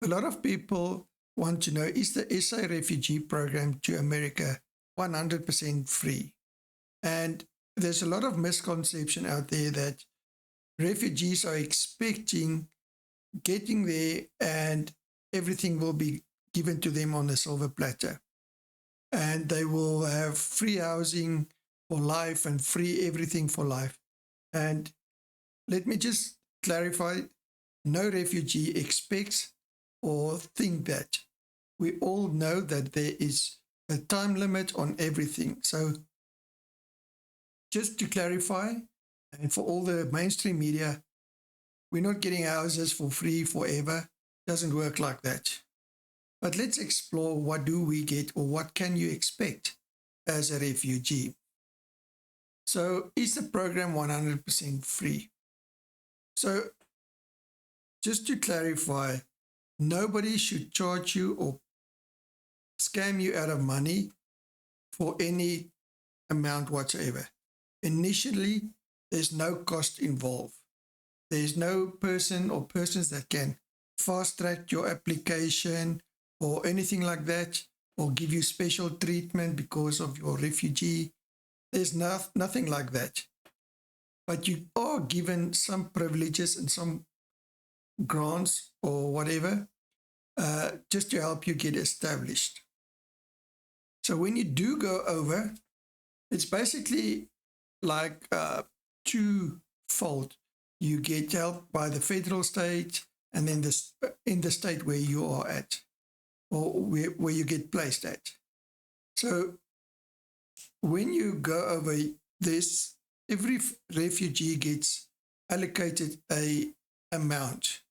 A lot of people want to know, is the SA refugee program to America 100% free? And there's a lot of misconception out there that refugees are expecting getting there and everything will be given to them on a silver platter. And they will have free housing for life and free everything for life. And let me just clarify, no refugee expects or think that. We all know that there is a time limit on everything. So just to clarify, and for all the mainstream media, we're not getting houses for free forever. Doesn't work like that. But let's explore, what do we get, or what can you expect as a refugee? So is the program 100% free? So just to clarify, nobody should charge you or scam you out of money for any amount whatsoever. Initially, there's no cost involved. There's no person or persons that can fast track your application or anything like that, or give you special treatment because of your refugee. There's nothing like that. But you are given some privileges and some grants or whatever, just to help you get established. So when you do go over, it's basically like twofold. You get help by the federal state, and then this in the state where you are at, or where you get placed at. So when you go over this, every refugee gets allocated a amount.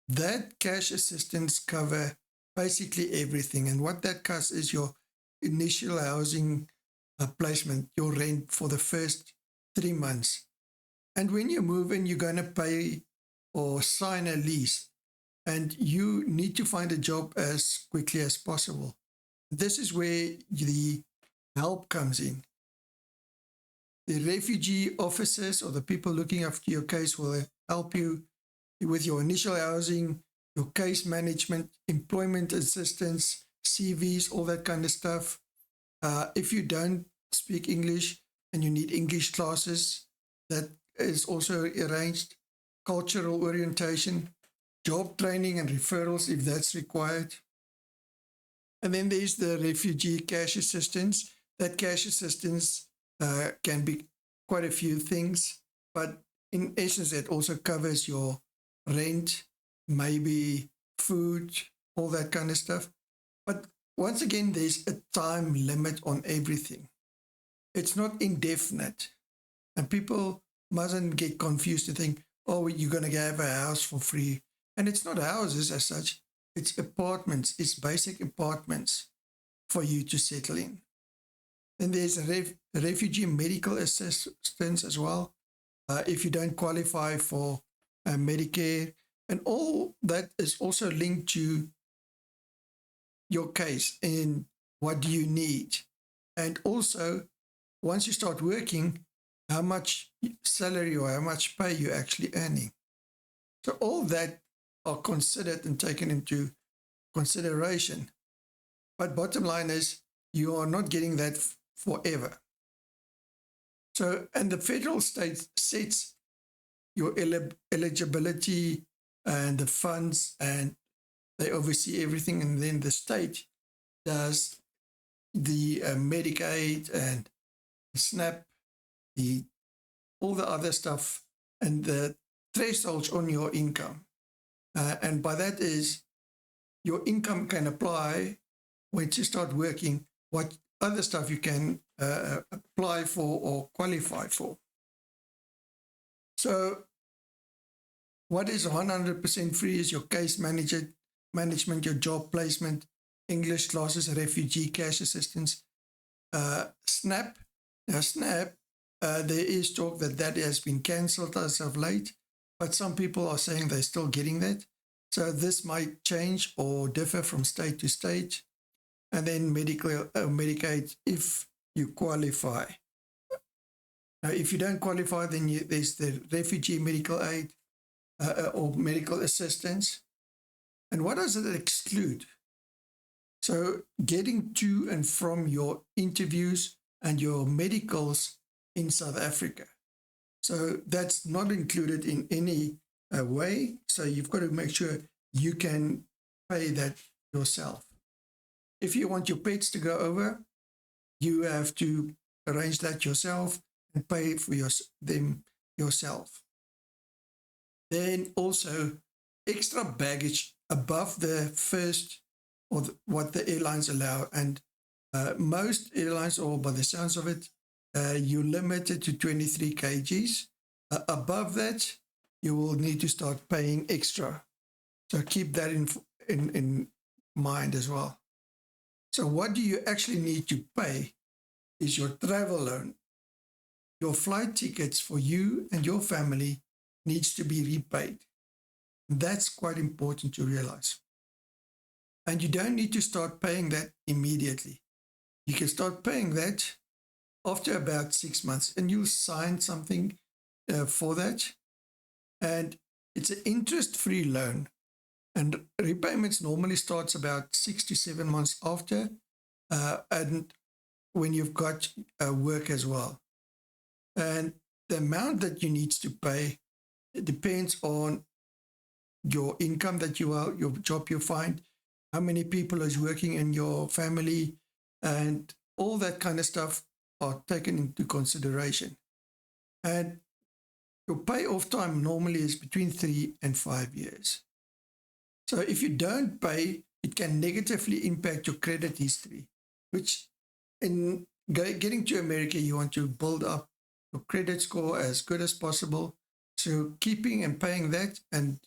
That cash assistance cover basically everything. And what that costs is your initial housing placement, your rent for the first 3 months. And when you move in, you're going to pay or sign a lease, and you need to find a job as quickly as possible. This is where the help comes in. The refugee officers or the people looking after your case will help you with your initial housing, your case management, employment assistance, CVs, all that kind of stuff. If you don't speak English and you need English classes, that is also arranged. Cultural orientation, job training and referrals if that's required. And then there's the refugee cash assistance. That cash assistance can be quite a few things, but in essence, it also covers your rent, maybe food, all that kind of stuff. But once again, there's a time limit on everything. It's not indefinite. And people mustn't get confused and think, oh, you're going to have a house for free. And it's not houses as such. It's apartments. It's basic apartments for you to settle in. Then there's refugee medical assistance as well, if you don't qualify for Medicare. And all that is also linked to your case and what do you need. And also, once you start working, how much salary or how much pay you're actually earning. So all that are considered and taken into consideration. But bottom line is, you are not getting that forever. So, and the federal state sets your eligibility and the funds, and they oversee everything. And then the state does the Medicaid and SNAP, all the other stuff, and the thresholds on your income. And by that is, your income can apply once you start working, what other stuff you can apply for or qualify for. So what is 100% free is your case management, your job placement, English classes, refugee cash assistance, SNAP. Now, SNAP, there is talk that has been cancelled as of late, but some people are saying they're still getting that. So this might change or differ from state to state. And then Medicaid, if you qualify. Now, if you don't qualify, then there's the refugee medical aid or medical assistance. And what does it exclude? So getting to and from your interviews and your medicals in South Africa. So that's not included in any way. So you've got to make sure you can pay that yourself. If you want your pets to go over, you have to arrange that yourself and pay for them yourself. Then also extra baggage above the first or what the airlines allow. And most airlines, or by the sounds of it, you're limited to 23 kgs. Above that, you will need to start paying extra. So keep that in mind as well. So what do you actually need to pay is your travel loan. Your flight tickets for you and your family needs to be repaid. That's quite important to realize. And you don't need to start paying that immediately. You can start paying that after about 6 months, and you'll sign something for that. And it's an interest-free loan. And repayments normally starts about 6 to 7 months after, and when you've got work as well. And the amount that you need to pay, it depends on your income that your job you find, how many people is working in your family, and all that kind of stuff are taken into consideration. And your payoff time normally is between 3 and 5 years. So if you don't pay, it can negatively impact your credit history, which in getting to America, you want to build up your credit score as good as possible. So keeping and paying that and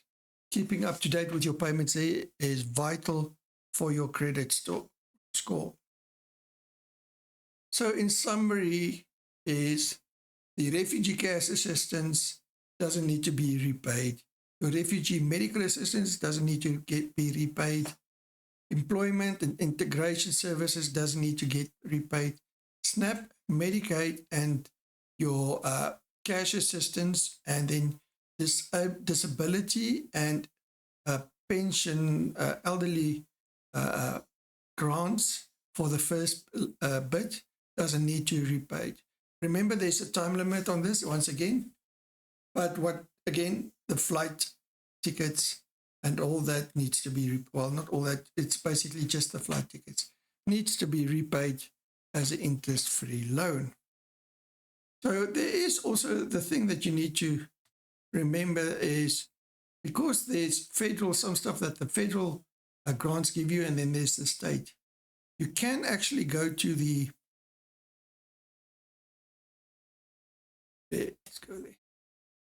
keeping up to date with your payments is vital for your credit score. So in summary is the refugee cash assistance doesn't need to be repaid. Your refugee medical assistance doesn't need to be repaid. Employment and integration services doesn't need to get repaid. SNAP, Medicaid, and your cash assistance, and then disability and pension, elderly grants for the first bit doesn't need to be repaid. Remember, there's a time limit on this once again. But the flight tickets and all that needs to be, well, not all that, it's basically just the flight tickets, needs to be repaid as an interest-free loan. So there is also the thing that you need to remember is because there's some stuff that the federal grants give you, and then there's the state. You can actually go to let's go there.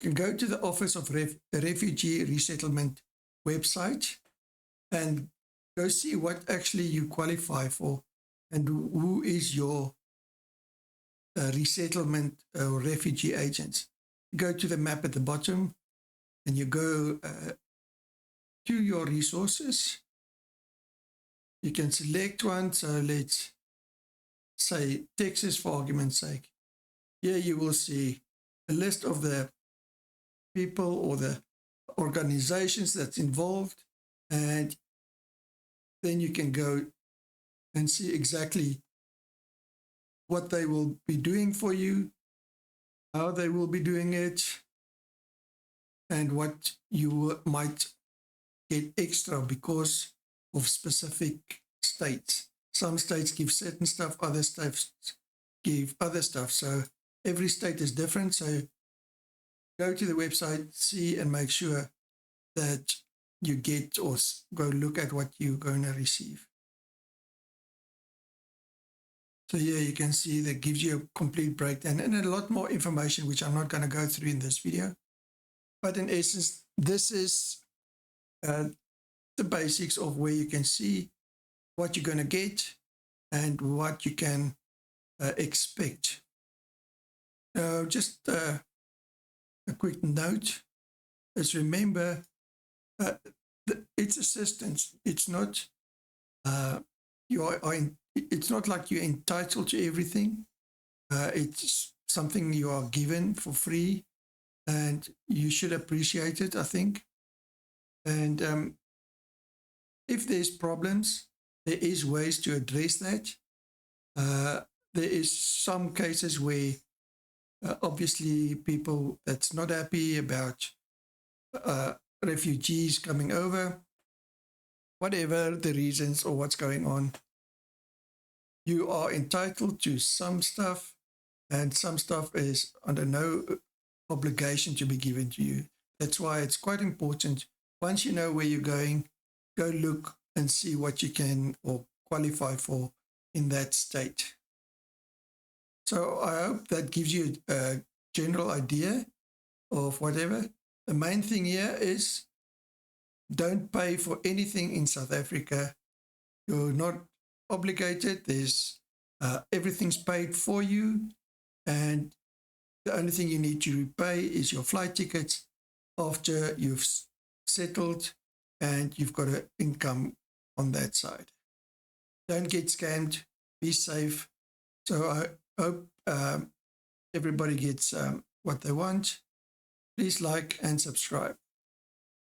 You can go to the Office of Refugee Resettlement website and go see what actually you qualify for and who is your resettlement or refugee agents. You go to the map at the bottom and you go to your resources. You can select one. So let's say Texas for argument's sake. Here you will see a list of the people or the organizations that's involved, and then you can go and see exactly what they will be doing for you, how they will be doing it, and what you might get extra because of specific states. Some states give certain stuff, other states give other stuff. So every state is different. So go to the website, see and make sure that you get or go look at what you're going to receive. So here you can see that gives you a complete breakdown and a lot more information, which I'm not going to go through in this video. But in essence, this is the basics of where you can see what you're going to get and what you can expect. Just a quick note is remember, it's assistance. It's not it's not like you're entitled to everything. It's something you are given for free, and you should appreciate it, I think. And if there's problems, there is ways to address that. There is some cases where obviously people that's not happy about refugees coming over, whatever the reasons or what's going on, you are entitled to some stuff, and some stuff is under no obligation to be given to you. That's why it's quite important. Once you know where you're going, go look and see what you can or qualify for in that state. So I hope that gives you a general idea of whatever. The main thing here is don't pay for anything in South Africa. You're not obligated. There's everything's paid for you, and the only thing you need to repay is your flight tickets after you've settled and you've got an income on that side. Don't get scammed. Be safe. So I hope everybody gets what they want. Please like and subscribe.